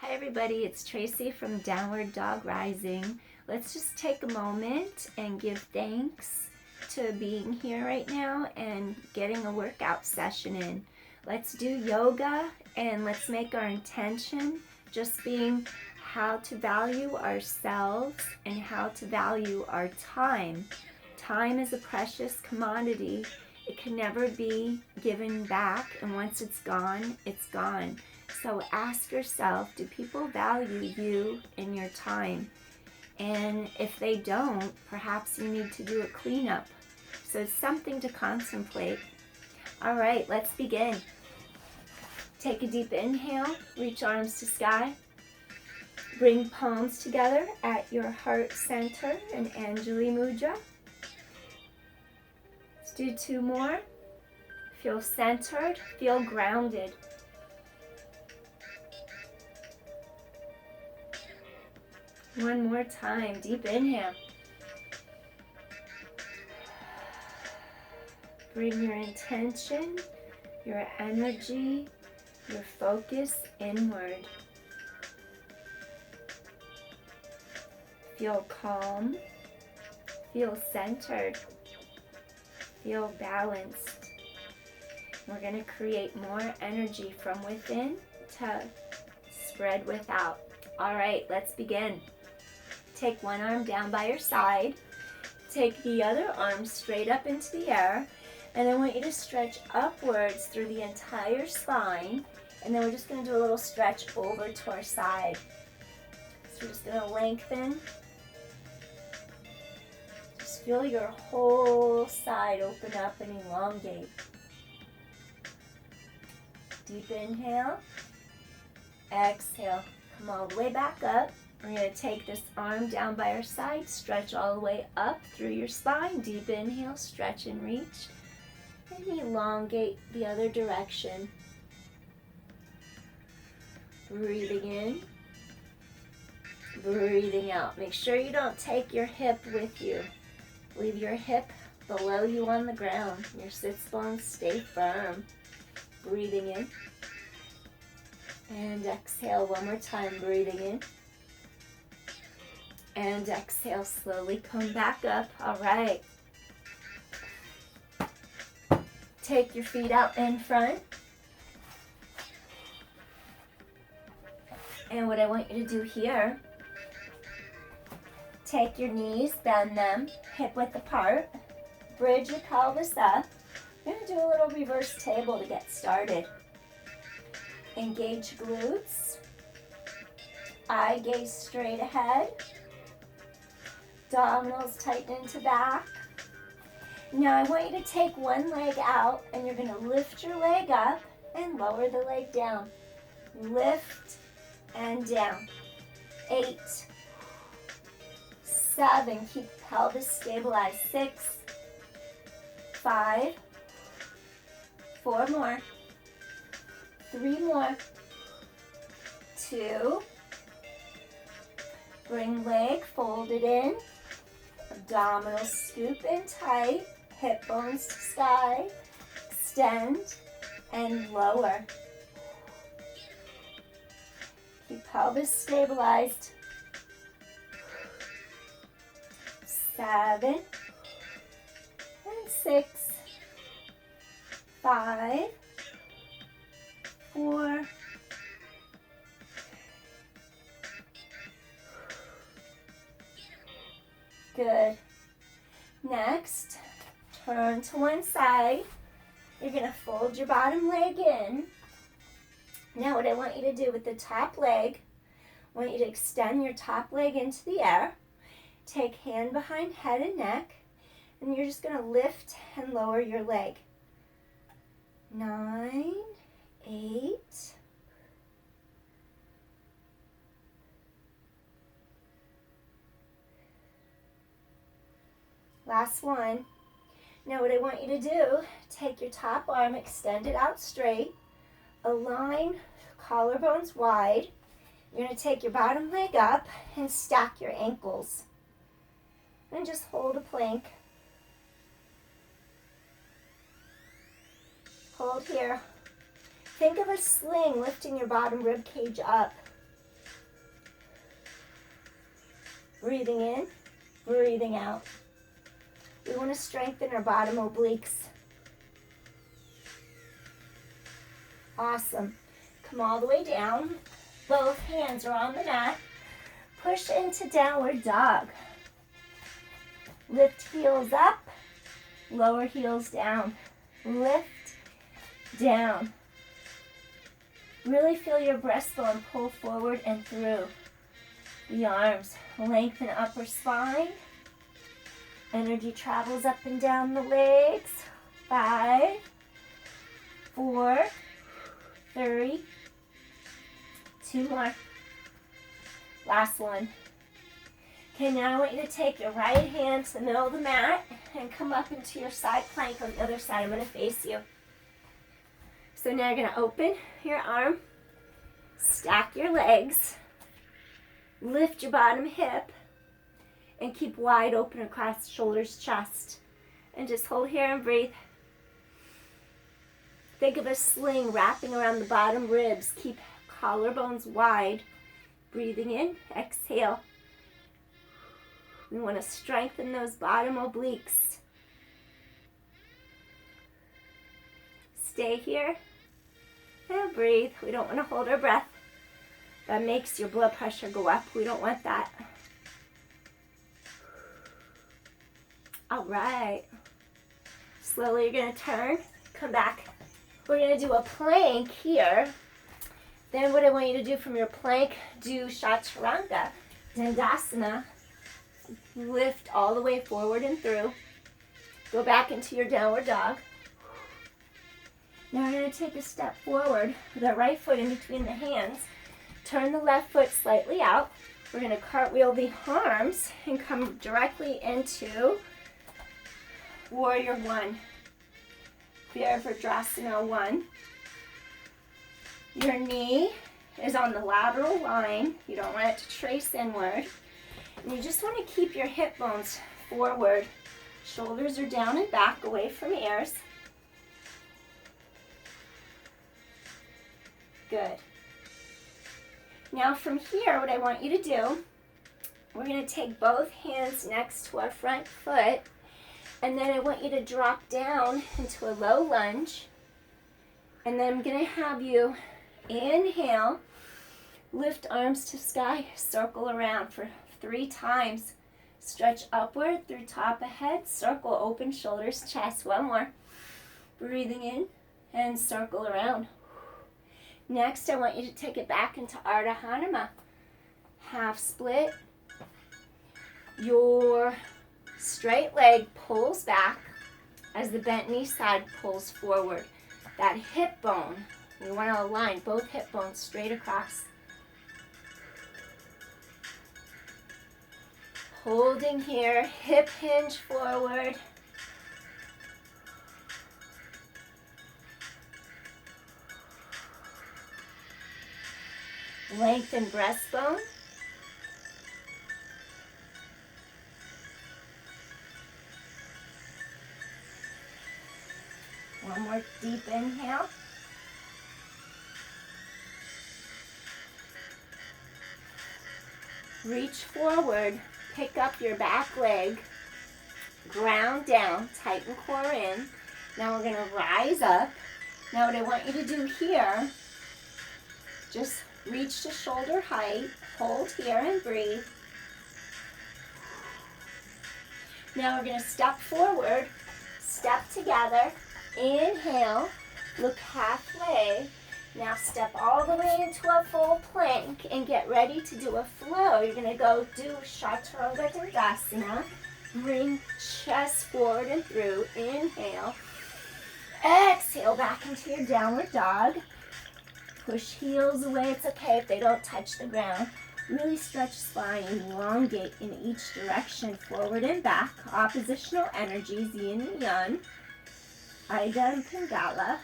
Hi everybody, it's Traci from Downward Dog Rising. Let's just take a moment and give thanks to being here right now and getting a workout session in. Let's do yoga and let's make our intention just being how to value ourselves and how to value our time. Time is a precious commodity. It can never be given back, and once it's gone, it's gone. So ask yourself, do people value you and your time? And if they don't, perhaps you need to do a cleanup. So it's something to contemplate. All right, let's begin. Take a deep inhale, reach arms to sky. Bring palms together at your heart center in Anjali Mudra. Let's do two more. Feel centered, feel grounded. One more time, deep inhale. Bring your intention, your energy, your focus inward. Feel calm, feel centered, feel balanced. We're going to create more energy from within to spread without. All right, let's begin. Take one arm down by your side. Take the other arm straight up into the air. And I want you to stretch upwards through the entire spine. And then we're just going to do a little stretch over to our side. So we're just going to lengthen. Just feel your whole side open up and elongate. Deep inhale. Exhale. Come all the way back up. We're going to take this arm down by our side, stretch all the way up through your spine. Deep inhale, stretch and reach. And elongate the other direction. Breathing in, breathing out. Make sure you don't take your hip with you. Leave your hip below you on the ground. Your sits bones stay firm. Breathing in. And exhale one more time, breathing in. And exhale, slowly come back up. All right. Take your feet out in front. And what I want you to do here, take your knees, bend them, hip width apart. Bridge your pelvis up. We're going to do a little reverse table to get started. Engage glutes. Eye gaze straight ahead. Abdominals tighten into back. Now I want you to take one leg out and you're going to lift your leg up and lower the leg down. Lift and down. 8, 7, keep pelvis stabilized. 6, 5, 4 more. 3 more. 2. Bring leg folded in. Abdominals scoop in tight. Hip bones to sky. Extend and lower. Keep pelvis stabilized. 7 and 6. 5. 4. Good. Next, turn to one side. You're going to fold your bottom leg in. Now what I want you to do with the top leg, I want you to extend your top leg into the air. Take hand behind head and neck, and you're just going to lift and lower your leg. 9, 8, 'Last one. Now what I want you to do, take your top arm, extend it out straight, align collarbones wide. You're going to take your bottom leg up and stack your ankles. And just hold a plank. Hold here. Think of a sling lifting your bottom rib cage up. Breathing in, breathing out. We want to strengthen our bottom obliques. Awesome. Come all the way down. Both hands are on the mat. Push into downward dog. Lift heels up, lower heels down. Lift, down. Really feel your breastbone pull forward and through. The arms lengthen upper spine. Energy travels up and down the legs. 5, 4, 3, 2 more. Last one. Okay, now I want you to take your right hand to the middle of the mat and come up into your side plank on the other side. I'm going to face you. So now you're going to open your arm, stack your legs, lift your bottom hip, and keep wide open across shoulders, chest. And just hold here and breathe. Think of a sling wrapping around the bottom ribs. Keep collarbones wide. Breathing in, exhale. We want to strengthen those bottom obliques. Stay here and breathe. We don't want to hold our breath. That makes your blood pressure go up. We don't want that. All right. Slowly you're going to turn, come back. We're going to do a plank here. Then what I want you to do from your plank, do Chaturanga, Dandasana. Lift all the way forward and through. Go back into your downward dog. Now we're going to take a step forward with our right foot in between the hands. Turn the left foot slightly out. We're going to cartwheel the arms and come directly into Warrior 1. Virabhadrasana 1. Your knee is on the lateral line. You don't want it to trace inward. And you just want to keep your hip bones forward. Shoulders are down and back, away from ears. Good. Now from here, what I want you to do, we're going to take both hands next to our front foot, and then I want you to drop down into a low lunge. And then I'm going to have you inhale, lift arms to sky, circle around for 3 times. Stretch upward through top of head, circle, open shoulders, chest. 1 more. Breathing in and circle around. Next, I want you to take it back into Ardha Hanuman. Half split. Your straight leg pulls back as the bent knee side pulls forward. That hip bone, you want to align both hip bones straight across. Holding here, hip hinge forward. Lengthen breastbone. One more deep inhale. Reach forward, pick up your back leg, ground down, tighten core in. Now we're going to rise up. Now what I want you to do here, just reach to shoulder height, hold here and breathe. Now we're going to step forward, step together, inhale, look halfway. Now step all the way into a full plank and get ready to do a flow. You're going to go do Chaturanga Dandasana. Bring chest forward and through. Inhale. Exhale back into your downward dog. Push heels away. It's okay if they don't touch the ground. Really stretch spine, elongate in each direction, forward and back. Oppositional energies, yin and yang. Ida and Pingala.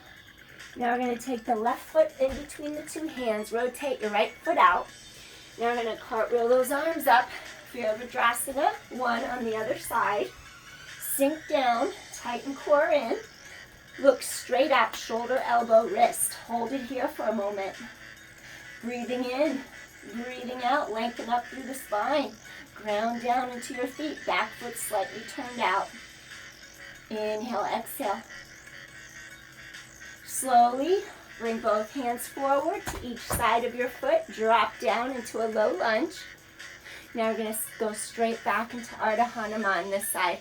Now we're going to take the left foot in between the 2 hands. Rotate your right foot out. Now we're going to cartwheel those arms up. Virabhadrasana 1 on the other side. Sink down, tighten core in. Look straight out, shoulder, elbow, wrist. Hold it here for a moment. Breathing in Breathing out, lengthen up through the spine. Ground down into your feet, back foot slightly turned out. Inhale, exhale. Slowly bring both hands forward to each side of your foot. Drop down into a low lunge. Now we're going to go straight back into Ardha Hanuman this side.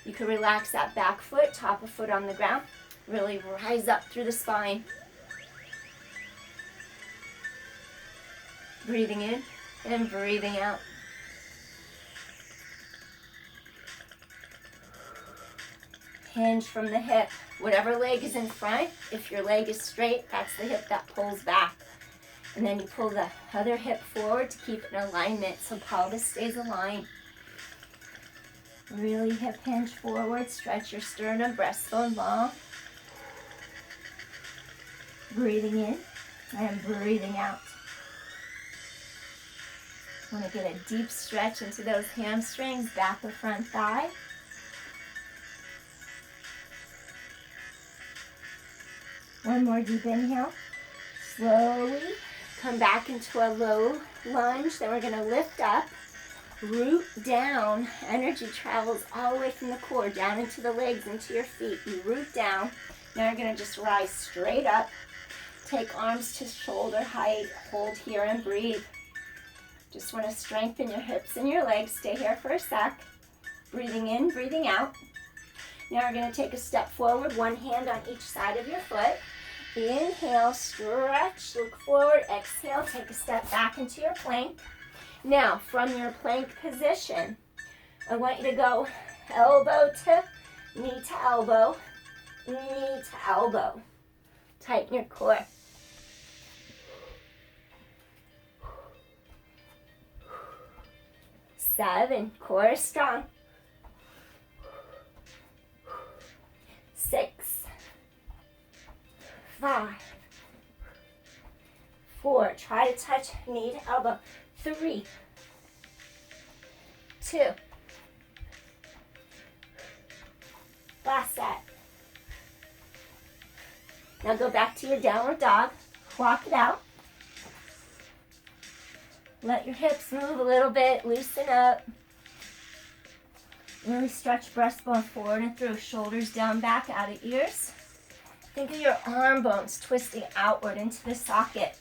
You can relax that back foot, top of foot on the ground. Really rise up through the spine. Breathing in and breathing out. Hinge from the hip. Whatever leg is in front, if your leg is straight, that's the hip that pulls back. And then you pull the other hip forward to keep it in alignment so pelvis stays aligned. Really hip hinge forward, stretch your sternum, breastbone long. Breathing in and breathing out. Want to get a deep stretch into those hamstrings, back of front thigh. One more deep inhale. Slowly come back into a low lunge. Then we're going to lift up, root down. Energy travels all the way from the core down into the legs, into your feet. You root down. Now you're going to just rise straight up. Take arms to shoulder height. Hold here and breathe. Just want to strengthen your hips and your legs. Stay here for a sec. Breathing in, breathing out. Now we're going to take a step forward, one hand on each side of your foot. Inhale, stretch, look forward. Exhale, take a step back into your plank. Now, from your plank position, I want you to go elbow to knee to elbow, knee to elbow. Tighten your core. Seven, core is strong. 6, 5, 4, try to touch knee to elbow. 3, 2, last set. Now go back to your downward dog, walk it out. Let your hips move a little bit, loosen up. Really stretch breastbone forward and through, shoulders down, back, out of ears. Think of your arm bones twisting outward into the socket.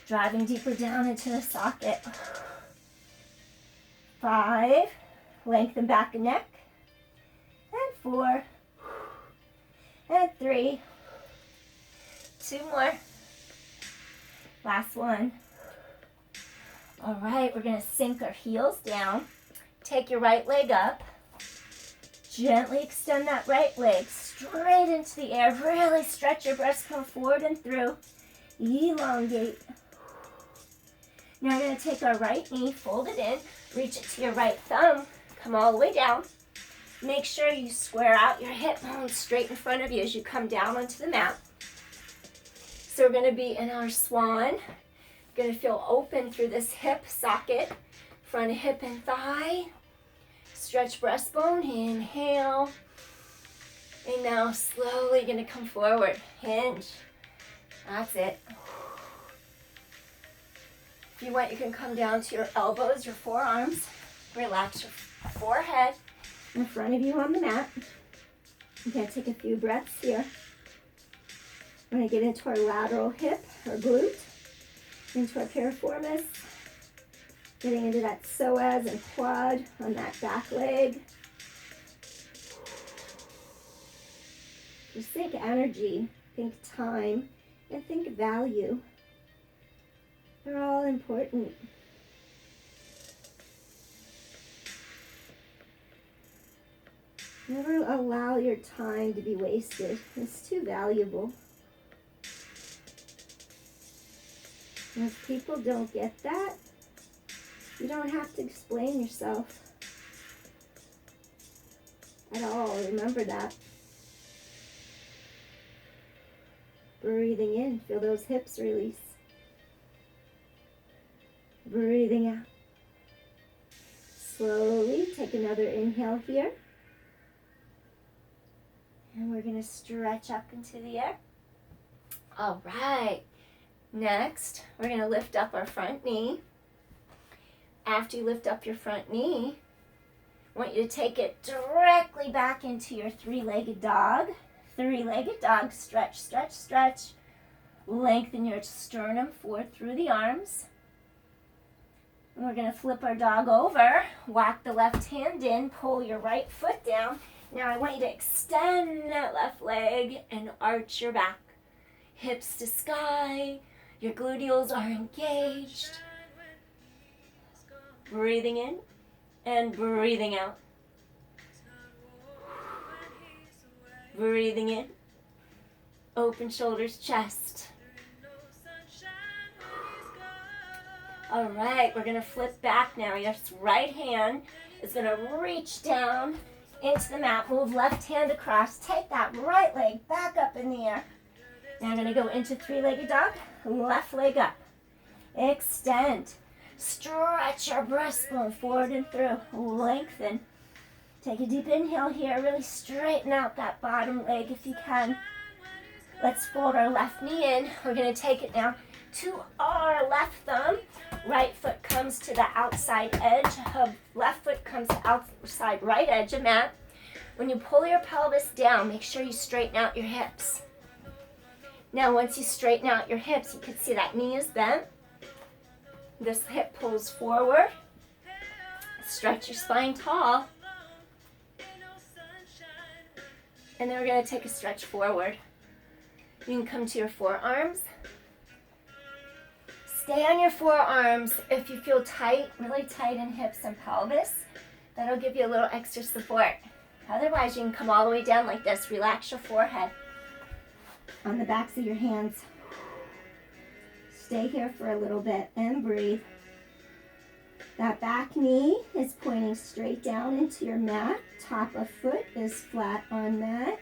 Driving deeper down into the socket. 5, lengthen back and neck. And 4, and 3, 2 more. Last one. All right, we're going to sink our heels down. Take your right leg up. Gently extend that right leg straight into the air. Really stretch your breastbone forward and through. Elongate. Now we're going to take our right knee, fold it in, reach it to your right thumb, come all the way down. Make sure you square out your hip bones straight in front of you as you come down onto the mat. So we're going to be in our swan. Going to feel open through this hip socket, front of hip and thigh. Stretch breastbone, inhale. And now slowly going to come forward, hinge. That's it. If you want, you can come down to your elbows, your forearms. Relax your forehead in front of you on the mat. You're going to take a few breaths here. We're going to get into our lateral hip or glute. Into our piriformis, getting into that psoas and quad on that back leg. Just think energy, think time, and think value. They're all important. Never allow your time to be wasted. It's too valuable. And if people don't get that, you don't have to explain yourself at all. Remember that. Breathing in, feel those hips release. Breathing out. Slowly take another inhale here. And we're going to stretch up into the air. All right. Next, we're going to lift up our front knee. After you lift up your front knee, I want you to take it directly back into your three-legged dog. Three-legged dog, stretch, stretch, stretch. Lengthen your sternum forward through the arms. And we're going to flip our dog over, walk the left hand in, pull your right foot down. Now I want you to extend that left leg and arch your back. Hips to sky, your gluteals are engaged. Breathing in and breathing out. Breathing in, open shoulders, chest. All right, we're going to flip back now. Your right hand is going to reach down into the mat. Move left hand across. Take that right leg back up in the air. Now I'm going to go into three-legged dog. Left leg up. Extend. Stretch your breastbone forward and through. Lengthen. Take a deep inhale here. Really straighten out that bottom leg if you can. Let's fold our left knee in. We're going to take it now to our left thumb. Right foot comes to the outside edge. Left foot comes to outside right edge of mat. When you pull your pelvis down, make sure you straighten out your hips. Now, once you straighten out your hips, you can see that knee is bent. This hip pulls forward. Stretch your spine tall. And then we're going to take a stretch forward. You can come to your forearms. Stay on your forearms if you feel tight, really tight in hips and pelvis. That'll give you a little extra support. Otherwise, you can come all the way down like this. Relax your forehead on the backs of your hands. Stay here for a little bit and breathe. That back knee is pointing straight down into your mat. Top of foot is flat on mat.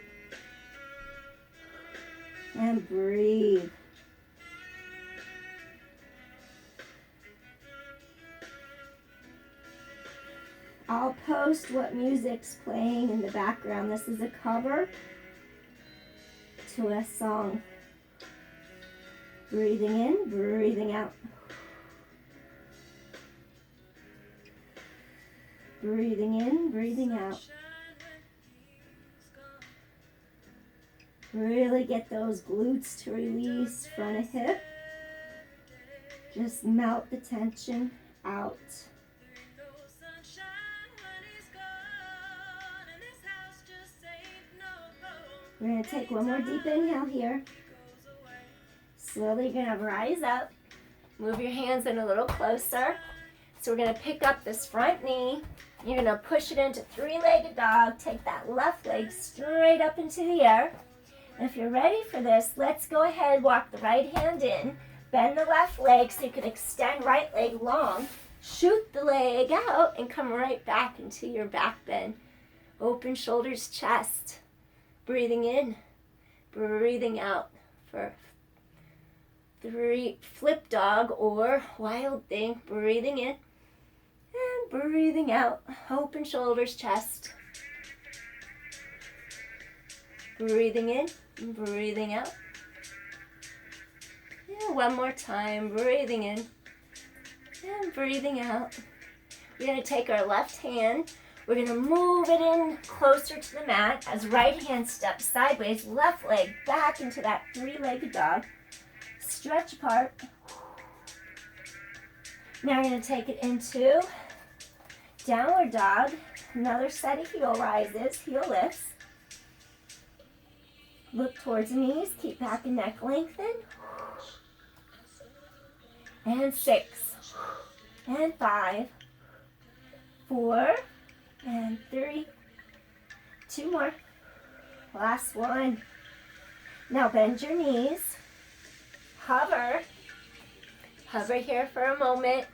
And breathe. I'll post what music's playing in the background. This is a cover to a song. Breathing in, breathing out. Breathing in, breathing out. Really get those glutes to release, front of hip. Just melt the tension out. We're going to take one more deep inhale here. Slowly you're going to rise up. Move your hands in a little closer. So we're going to pick up this front knee. You're going to push it into three-legged dog. Take that left leg straight up into the air. And if you're ready for this, let's go ahead, walk the right hand in. Bend the left leg so you can extend right leg long. Shoot the leg out and come right back into your back bend. Open shoulders, chest. Breathing in, breathing out for three, flip dog or wild thing. Breathing in and breathing out. Open shoulders, chest. Breathing in and breathing out. Yeah, one more time. Breathing in and breathing out. We're going to take our left hand. We're going to move it in closer to the mat as right hand steps sideways, left leg back into that three-legged dog. Stretch apart. Now we're going to take it into downward dog. Another set of heel rises, heel lifts. Look towards the knees, keep back and neck lengthen. And 6. And 5. 4. And 3, 2 more, last one. Now bend your knees, hover here for a moment.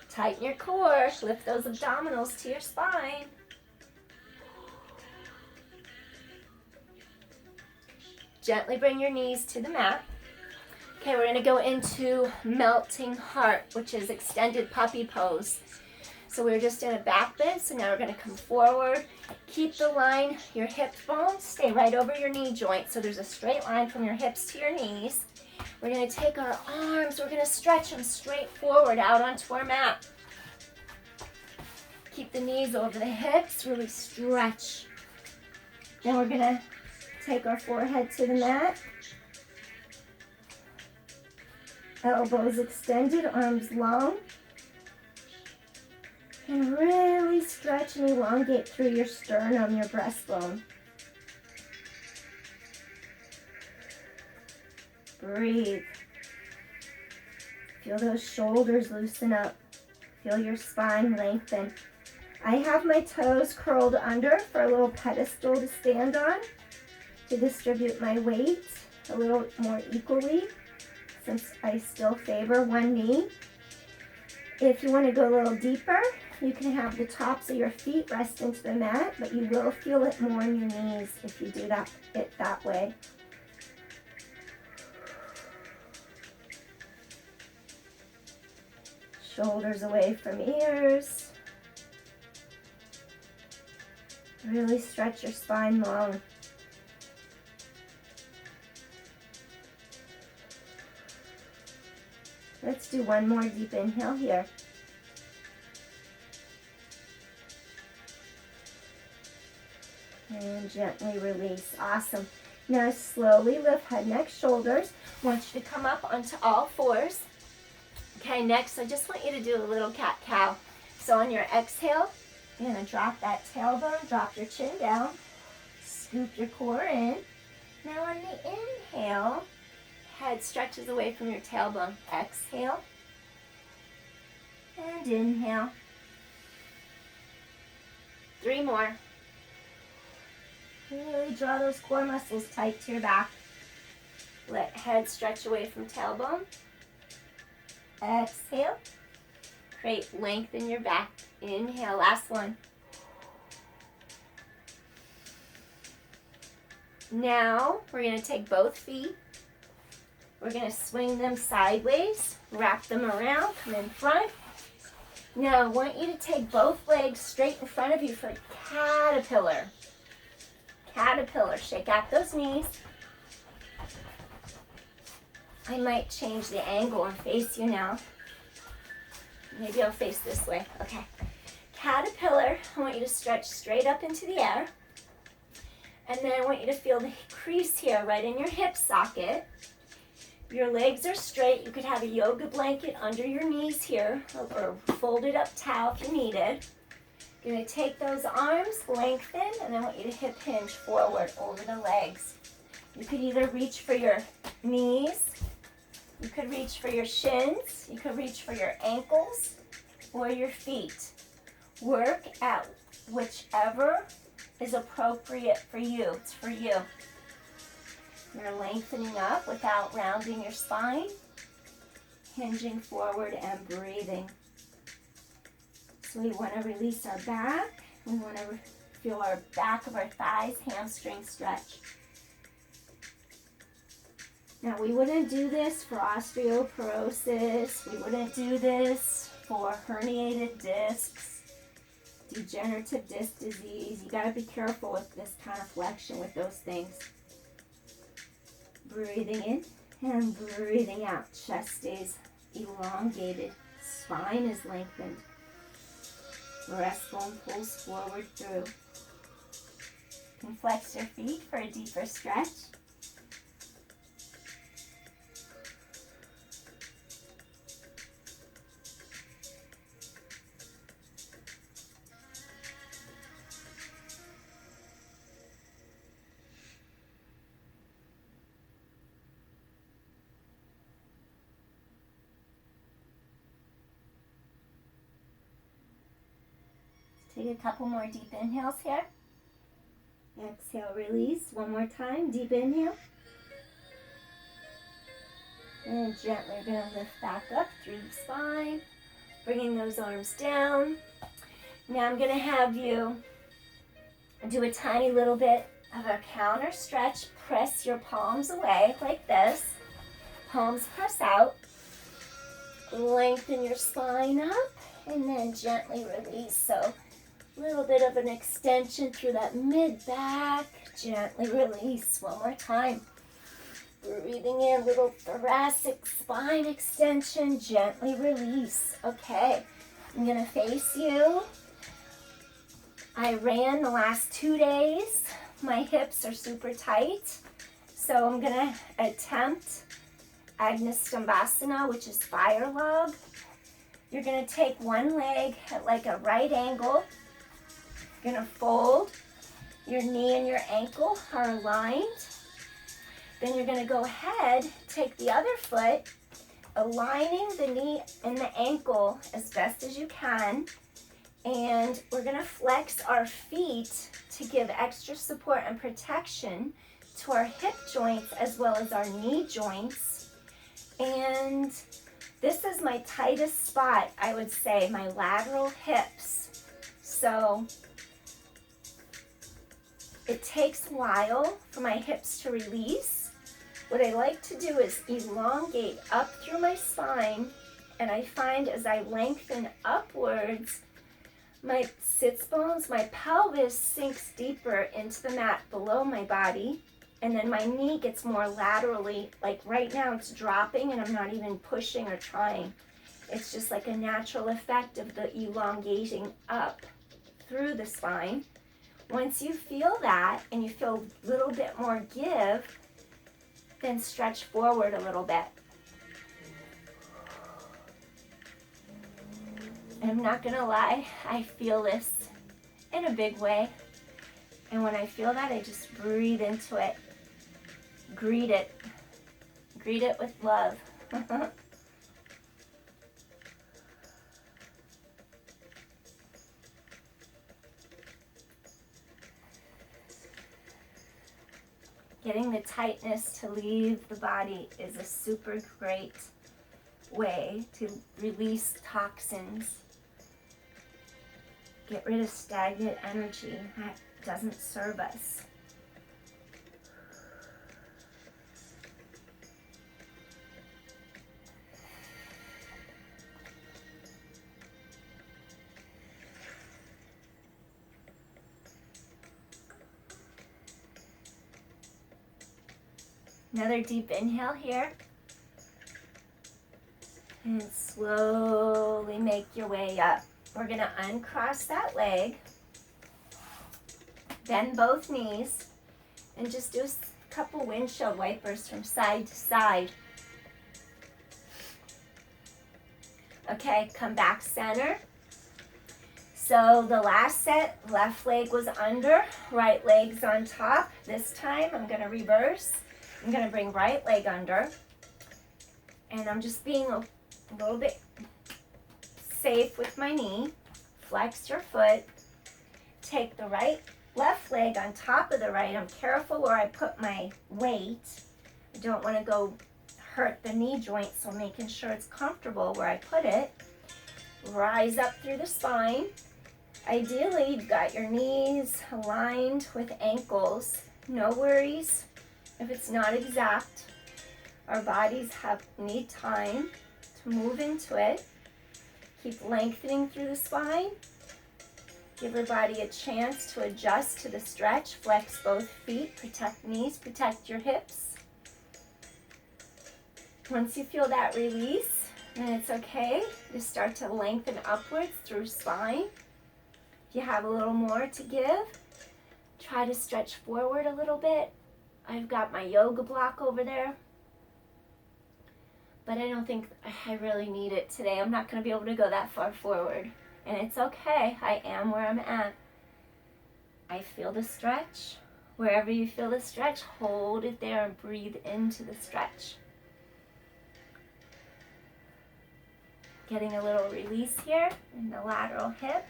Tighten your core, lift those abdominals to your spine. Gently bring your knees to the mat. Okay, we're going to go into melting heart, which is extended puppy pose. So we're just in a back bend, so now we're going to come forward. Keep the line, your hip bones stay right over your knee joint, so there's a straight line from your hips to your knees. We're going to take our arms, we're going to stretch them straight forward out onto our mat. Keep the knees over the hips, really stretch. Then we're going to take our forehead to the mat. Elbows extended, arms long. And really stretch and elongate through your sternum, your breastbone. Breathe. Feel those shoulders loosen up. Feel your spine lengthen. I have my toes curled under for a little pedestal to stand on to distribute my weight a little more equally, since I still favor one knee. If you want to go a little deeper, you can have the tops of your feet rest into the mat, but you will feel it more in your knees if you do it that way. Shoulders away from ears. Really stretch your spine long. Let's do one more deep inhale here. And gently release. Awesome. Now slowly lift head, neck, shoulders. I want you to come up onto all fours. Okay, next I just want you to do a little cat-cow. So on your exhale, you're going to drop that tailbone, drop your chin down, scoop your core in. Now on the inhale, head stretches away from your tailbone. Exhale and inhale. 3 more. Really draw those core muscles tight to your back. Let head stretch away from tailbone. Exhale. Create length in your back. Inhale, last one. Now we're going to take both feet. We're going to swing them sideways, wrap them around, come in front. Now I want you to take both legs straight in front of you for caterpillar. Caterpillar. Shake out those knees. I might change the angle and face you now. Maybe I'll face this way. Okay. Caterpillar, I want you to stretch straight up into the air. And then I want you to feel the crease here right in your hip socket. Your legs are straight. You could have a yoga blanket under your knees here, or folded up towel if you need it. You're going to take those arms, lengthen, and I want you to hip hinge forward over the legs. You could either reach for your knees, you could reach for your shins, you could reach for your ankles, or your feet. Work at whichever is appropriate for you. It's for you. You're lengthening up without rounding your spine, hinging forward and breathing. So we want to release our back. We want to feel our back of our thighs, hamstring stretch. Now we wouldn't do this for osteoporosis. We wouldn't do this for herniated discs, degenerative disc disease. You got to be careful with this kind of flexion with those things. Breathing in and breathing out. Chest stays elongated. Spine is lengthened. Breastbone pulls forward through. You can flex your feet for a deeper stretch. Take a couple more deep inhales here. Exhale, release. One more time. Deep inhale. And gently we're going to lift back up through the spine. Bringing those arms down. Now I'm going to have you do a tiny little bit of a counter stretch. Press your palms away like this. Palms press out. Lengthen your spine up. And then gently release. So little bit of an extension through that mid-back. Gently release. One more time. Breathing in, little thoracic spine extension, gently release. Okay, I'm gonna face you. I ran the last 2 days. My hips are super tight. So I'm gonna attempt Agnisthambasana, which is fire log. You're gonna take one leg at like a right angle. You're gonna fold. Your knee and your ankle are aligned. Then you're going to go ahead, take the other foot, aligning the knee and the ankle as best as you can. And we're going to flex our feet to give extra support and protection to our hip joints as well as our knee joints. And this is my tightest spot, I would say, my lateral hips. So it takes a while for my hips to release. What I like to do is elongate up through my spine, and I find as I lengthen upwards, my sits bones, my pelvis sinks deeper into the mat below my body, and then my knee gets more laterally, like right now it's dropping and I'm not even pushing or trying. It's just like a natural effect of the elongating up through the spine. Once you feel that and you feel a little bit more give, then stretch forward a little bit. I'm not gonna lie, I feel this in a big way. And when I feel that, I just breathe into it. Greet it. Greet it with love. Getting the tightness to leave the body is a super great way to release toxins. Get rid of stagnant energy that doesn't serve us. Another deep inhale here. And slowly make your way up. We're going to uncross that leg. Bend both knees. And just do a couple windshield wipers from side to side. Okay, come back center. So the last set, left leg was under, right leg's on top. This time I'm going to reverse. I'm going to bring right leg under, and I'm just being a little bit safe with my knee. Flex your foot. Take the left leg on top of the right. I'm careful where I put my weight. I don't want to go hurt the knee joint, so making sure it's comfortable where I put it. Rise up through the spine. Ideally, you've got your knees aligned with ankles. No worries if it's not exact. Our bodies need time to move into it. Keep lengthening through the spine. Give your body a chance to adjust to the stretch. Flex both feet, protect knees, protect your hips. Once you feel that release, then it's okay to start to lengthen upwards through spine. If you have a little more to give, try to stretch forward a little bit. I've got my yoga block over there, but I don't think I really need it today. I'm not going to be able to go that far forward, and it's okay. I am where I'm at. I feel the stretch. Wherever you feel the stretch, hold it there and breathe into the stretch. Getting a little release here in the lateral hip.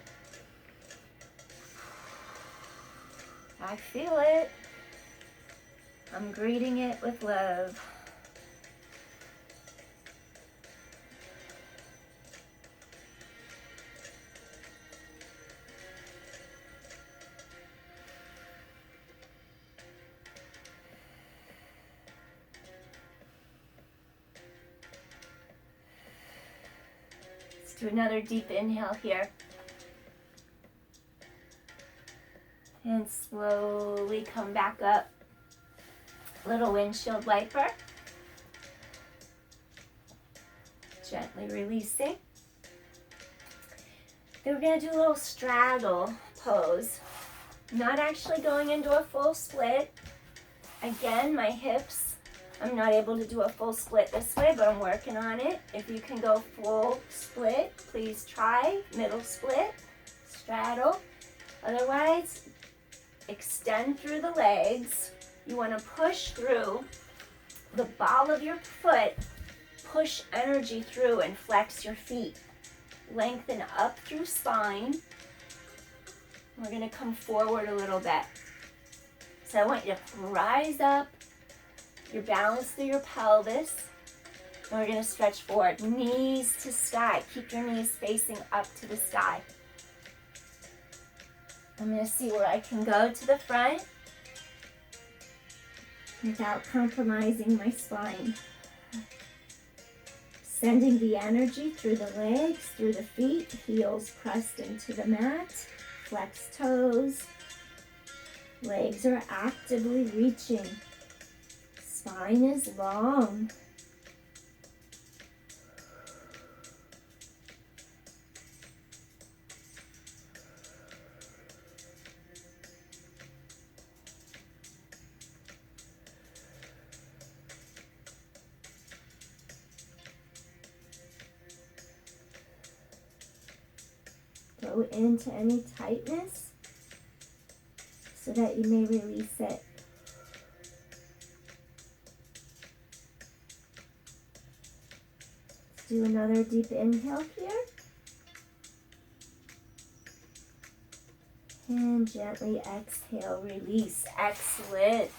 I feel it. I'm greeting it with love. Let's do another deep inhale here. And slowly come back up. Little windshield wiper. Gently releasing. Then we're going to do a little straddle pose. Not actually going into a full split. Again, my hips, I'm not able to do a full split this way, but I'm working on it. If you can go full split, please try. Middle split, straddle. Otherwise, extend through the legs. You want to push through the ball of your foot. Push energy through and flex your feet. Lengthen up through spine. We're going to come forward a little bit. So I want you to rise up, your balance through your pelvis. And we're going to stretch forward, knees to sky. Keep your knees facing up to the sky. I'm going to see where I can go to the front without compromising my spine. Sending the energy through the legs, through the feet, heels pressed into the mat, flex toes. Legs are actively reaching. Spine is long. Go into any tightness so that you may release it. Let's do another deep inhale here. And gently exhale, release. Excellent.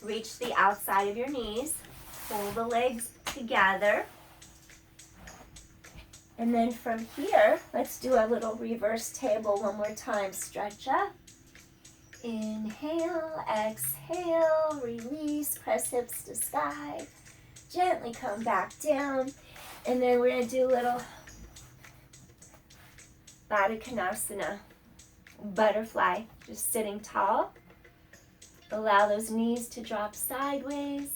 Reach the outside of your knees. Pull the legs together. And then from here, let's do a little reverse table one more time. Stretch up. Inhale, exhale, release, press hips to sky. Gently come back down. And then we're going to do a little Baddha Konasana, butterfly, just sitting tall. Allow those knees to drop sideways.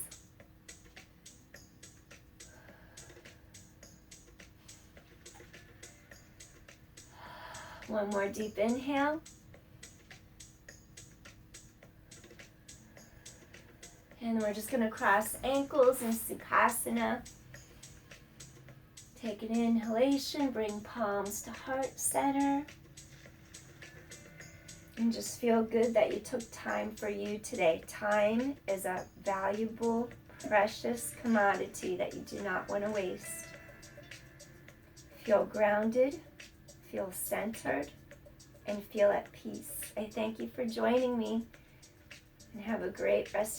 One more deep inhale. And we're just going to cross ankles in Sukhasana. Take an inhalation, bring palms to heart center. And just feel good that you took time for you today. Time is a valuable, precious commodity that you do not want to waste. Feel grounded. Feel centered, and feel at peace. I thank you for joining me, and have a great rest